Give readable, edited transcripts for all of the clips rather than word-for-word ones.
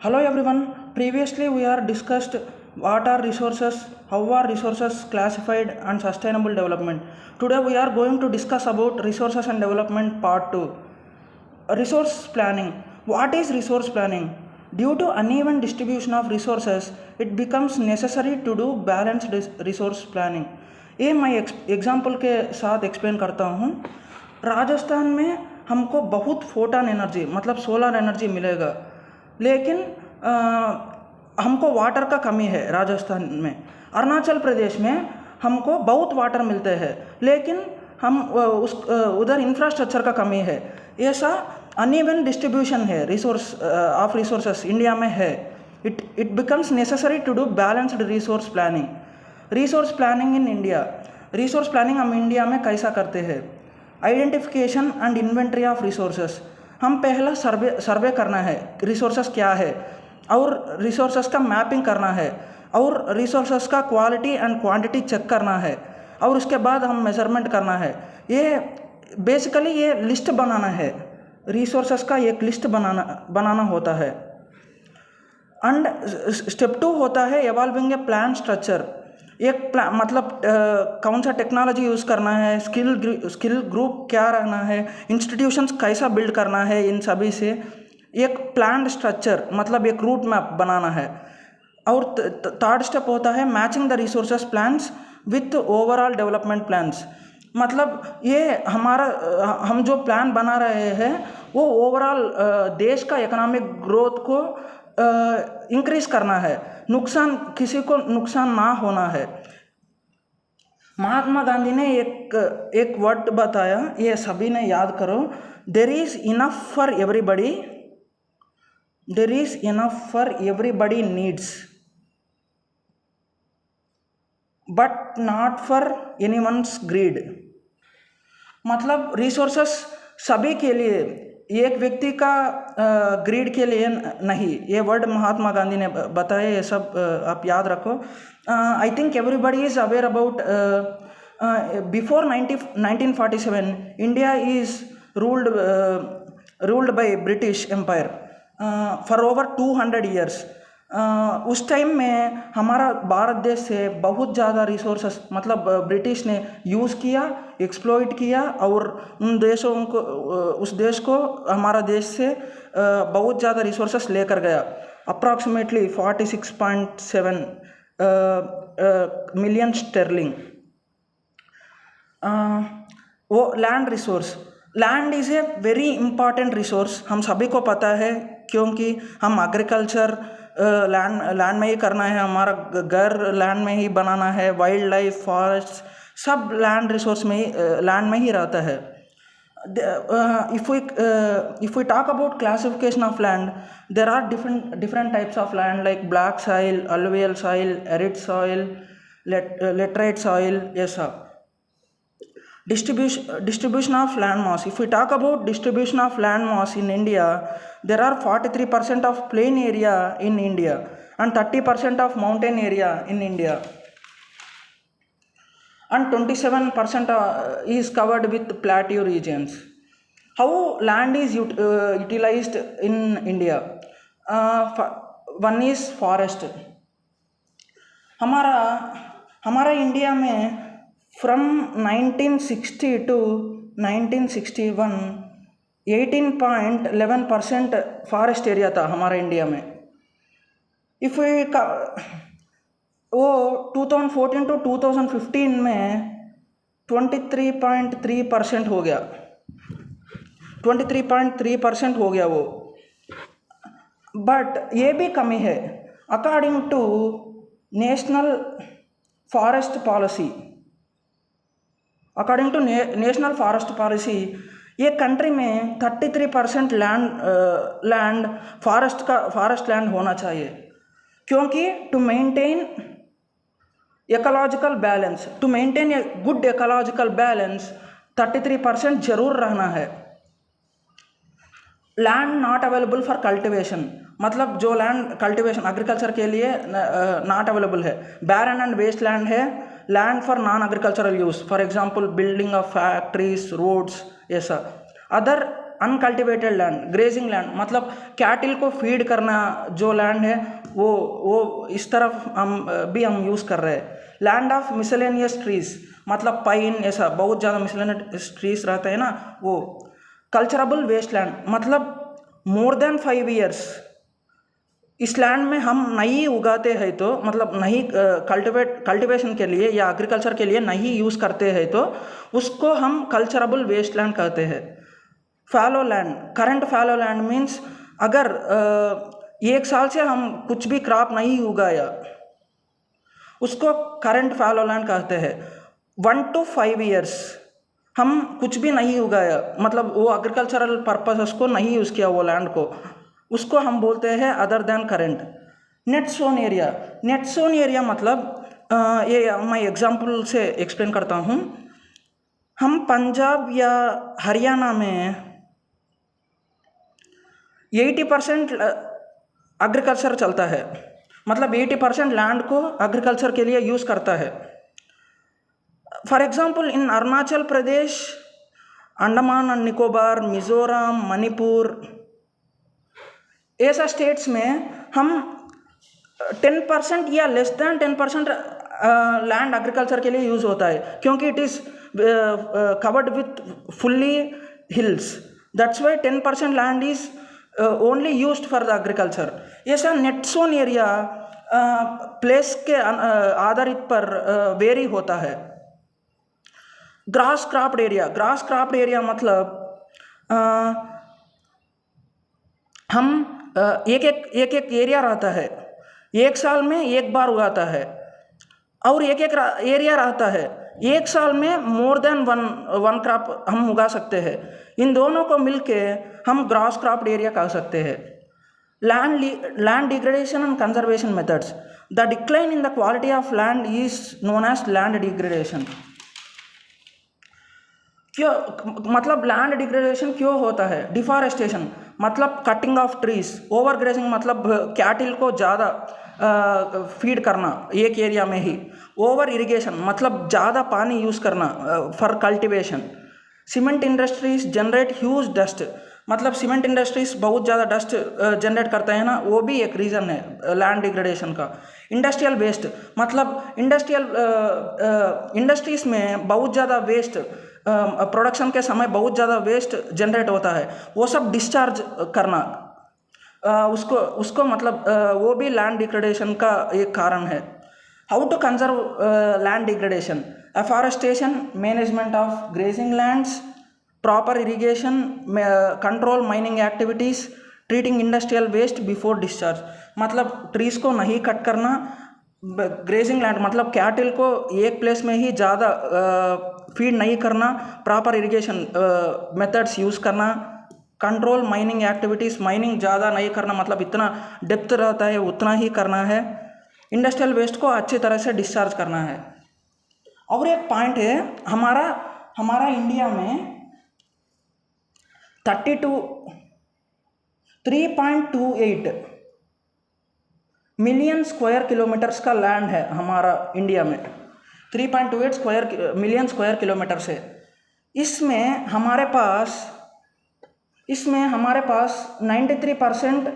Hello everyone. Previously we are discussed what are resources, how are resources classified and sustainable development. Today we are going to discuss about resources and development part 2. Resource planning. What is resource planning? Due to uneven distribution of resources, it becomes necessary to do balanced resource planning. ये मैं example के साथ explain करता हूँ. राजस्थान में हमको बहुत Foton energy मतलब सोलर एनर्जी मिलेगा, लेकिन हमको वाटर का कमी है राजस्थान में. अरुणाचल प्रदेश में हमको बहुत वाटर मिलते हैं, लेकिन हम उधर इंफ्रास्ट्रक्चर का कमी है. ऐसा अनइवन डिस्ट्रीब्यूशन है रिसोर्स ऑफ रिसोर्सेस इंडिया में है. It becomes necessary to do balanced resource planning. Resource planning in India. Resource planning हम इंडिया में कैसा करते हैं? Identification and inventory of resources. हम पहला सर्वे करना है रिसोर्सेस क्या है, और रिसोर्सेस का मैपिंग करना है, और रिसोर्सेस का क्वालिटी एंड क्वांटिटी चेक करना है, और उसके बाद हम मेजरमेंट करना है. ये बेसिकली ये लिस्ट बनाना है, रिसोर्सेस का एक लिस्ट बनाना होता है. एंड स्टेप 2 होता है एवॉल्विंग ए प्लान स्ट्रक्चर. एक प्लान मतलब कौन सा टेक्नोलॉजी यूज़ करना है, स्किल ग्रुप क्या रहना है, इंस्टीट्यूशंस कैसा बिल्ड करना है, इन सभी से एक प्लान स्ट्रक्चर मतलब एक रूट मैप बनाना है. और थर्ड स्टेप होता है matching the resources plans with overall development plans. मतलब ये हम जो प्लान बना रहे हैं वो ओवरऑल देश का इकोनॉमिक ग्रोथ को इंक्रीज करना है, किसी को नुकसान ना होना है. महात्मा गांधी ने एक वर्ड बताया, ये सभी ने याद करो. There is enough for everybody, there is enough for everybody needs but not for anyone's greed. मतलब रिसोर्सेस सभी के लिए, एक व्यक्ति का ग्रीड के लिए नहीं. ये वर्ड महात्मा गांधी ने बताया. ये सब आप याद रखो. I think everybody is aware about before 1947 India is ruled by British empire for over 200 years. उस टाइम में हमारा भारत देश से बहुत ज़्यादा रिसोर्सेस मतलब ब्रिटिश ने यूज़ किया, एक्सप्लॉइट किया, और उस देश को हमारा देश से बहुत ज़्यादा रिसोर्सेस लेकर गया. Approximately 46.7 million sterling. वो land resource. Land is a very important resource. हम सभी को पता है, क्योंकि हम एग्रीकल्चर लैंड में ही करना है, हमारा घर लैंड में ही बनाना है, वाइल्ड लाइफ, फॉरेस्ट सब लैंड रिसोर्स में ही लैंड में ही रहता है. if we talk about classification of land, there are different types of land like black soil, alluvial soil, arid soil, laterite soil. Yes sir. Distribution of land mass. If we talk about distribution of land mass in India, there are 43% of plain area in India and 30% of mountain area in India, and 27% is covered with plateau regions. How land is utilized in India? One is forest. हमारा India में from 1960 to 1961 18.11% forest area था हमारा India में. If वो 2014 to 2015 में 23.3% हो गया. 23.3% हो गया वो. बट ये भी कमी है. According to national forest policy, according to national forest policy ये कंट्री में 33% लैंड फॉरेस्ट लैंड होना चाहिए, क्योंकि to maintain ecological balance, to maintain a good ecological balance 33% जरूर रहना है. Land not available for cultivation, मतलब जो लैंड कल्टिवेशन एग्रीकल्चर के लिए नॉट अवेलेबल है. बैरन एंड वेस्ट लैंड है, land for non agricultural use, for example building of factories, roads, ऐसा. Other uncultivated land, grazing land मतलब कैटिल को feed करना जो लैंड है वो इस तरफ हम यूज़ कर रहे हैं। लैंड ऑफ मिसलेनियस ट्रीज मतलब पाइन, ऐसा बहुत ज़्यादा मिसलेनियस ट्रीज रहते हैं ना वो। कल्चरबल वेस्ट लैंड मतलब मोर देन 5 ईयर्स इस लैंड में हम नहीं उगाते हैं तो मतलब नहीं कल्टिवेशन के लिए या एग्रीकल्चर के लिए नहीं यूज़ करते हैं तो उसको हम कल्चरबल वेस्ट लैंड कहते हैं। Fallow land, current fallow land means अगर 1 साल से हम कुछ भी क्रॉप नहीं उगाया उसको करंट फैलो लैंड कहते हैं। 1 to 5 ईयर्स हम कुछ भी नहीं उगाया मतलब वो एग्रीकल्चरल पर्पस को नहीं यूज़ किया वो लैंड को, उसको हम बोलते हैं other than current. Net sown area, net sown area मतलब ये मैं एग्जांपल से एक्सप्लेन करता हूँ। हम पंजाब या हरियाणा में 80% एग्रीकल्चर चलता है, मतलब 80% लैंड को एग्रीकल्चर के लिए यूज़ करता है। For example in Arunachal Pradesh, Andaman and Nicobar, Mizoram, Manipur, ऐसा स्टेट्स में हम 10% या लेस दैन 10% लैंड एग्रीकल्चर के लिए यूज़ होता है क्योंकि it is covered with fully hills, that's why 10% land is only used for the agriculture. ऐसा नेट सोन एरिया प्लेस के आधारित पर वेरी होता है। Grass cropped area, grass cropped area मतलब हम एक एक एरिया रहता है, 1 साल में 1 बार उगाता है, और एक एरिया रहता है 1 साल में मोर देन वन क्रॉप हम उगा सकते हैं। इन दोनों को मिलके हम ग्रास क्रॉप्ड एरिया कह सकते हैं। Land degradation and conservation methods, the decline in the quality of land is known as land degradation. क्यों मतलब लैंड डिग्रेडेशन क्यों होता है? डिफॉरेस्टेशन मतलब cutting of trees, over grazing मतलब कैटिल को ज़्यादा फीड करना एक एरिया में ही, ओवर इरिगेशन मतलब ज़्यादा पानी यूज़ करना for cultivation. Cement industries generate huge dust, मतलब सीमेंट इंडस्ट्रीज बहुत ज़्यादा डस्ट जनरेट करते हैं ना, वो भी एक रीज़न है लैंड डिग्रेडेशन का। इंडस्ट्रियल वेस्ट मतलब इंडस्ट्रीज में बहुत ज़्यादा वेस्ट, प्रोडक्शन के समय बहुत ज़्यादा वेस्ट जनरेट होता है, वो सब डिस्चार्ज करना उसको मतलब वो भी लैंड डिग्रेडेशन का एक कारण है। How to conserve land degradation? Afforestation, management of grazing lands, proper irrigation, control mining activities, treating industrial waste before discharge मतलब ट्रीज को नहीं कट करना, ग्रेजिंग लैंड मतलब कैटिल को एक प्लेस में ही ज़्यादा फीड नहीं करना, प्रॉपर इरिगेशन मेथड्स यूज़ करना, कंट्रोल माइनिंग एक्टिविटीज़ माइनिंग ज़्यादा नहीं करना मतलब इतना डेप्थ रहता है उतना ही करना है, इंडस्ट्रियल वेस्ट को अच्छी तरह से डिस्चार्ज करना है। और एक पॉइंट है हमारा इंडिया में 3.28 मिलियन स्क्वायर किलोमीटर्स का लैंड है हमारा इंडिया में, 3.28 मिलियन स्क्वायर किलोमीटर्स है। इसमें हमारे पास 93%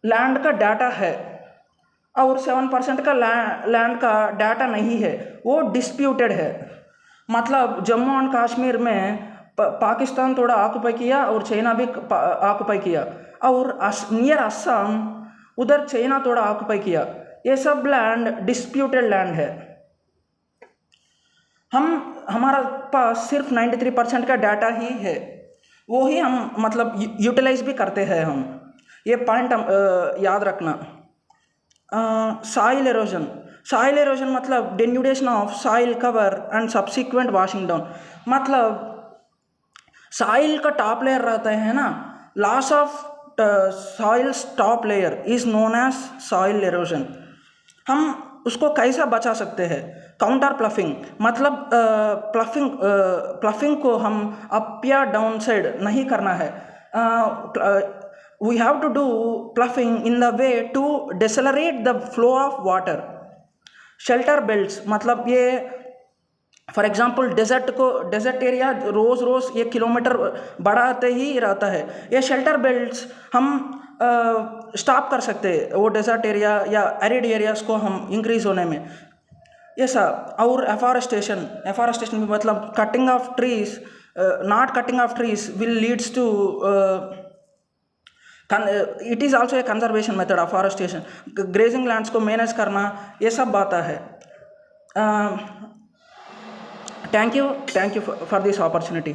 लैंड का डाटा है और 7% का लैंड का डाटा नहीं है, वो डिस्प्यूटेड है। मतलब जम्मू एंड कश्मीर में पाकिस्तान थोड़ा ऑक्युपाई किया और चाइना भी ऑक्युपाई किया, और नियर असम उधर चाइना थोड़ा ऑक्युपाई किया, ये सब लैंड डिस्प्यूटेड लैंड है। हमारा पास सिर्फ 93% का डाटा ही है, वो ही हम मतलब यूटिलाइज भी करते हैं हम, ये पॉइंट याद रखना। सॉइल एरोजन मतलब denudation of soil cover and subsequent washing down, मतलब सॉइल का टॉप लेयर रहता है ना, loss of soil top layer is known as soil erosion. हम उसको कैसा बचा सकते हैं? काउंटर प्लफिंग मतलब प्लफिंग को हम अप या डाउन साइड नहीं करना है, we have to do ploughing in the way to decelerate the flow of water. Shelter belts मतलब ये फॉर एग्जाम्पल डेजर्ट एरिया रोज़ रोज़ 1 किलोमीटर बढ़ाते ही रहता है। ये शेल्टर बेल्ट्स हम स्टॉप कर सकते हैं वो डेजर्ट एरिया या एरिड एरियाज को हम इंक्रीज होने में। ये सब और एफॉरेस्टेशन भी मतलब cutting of trees, not cutting of trees will leads to it is also a conservation method afforestation. Grazing lands को मैनेज करना, ये सब बात है। Thank you for this opportunity.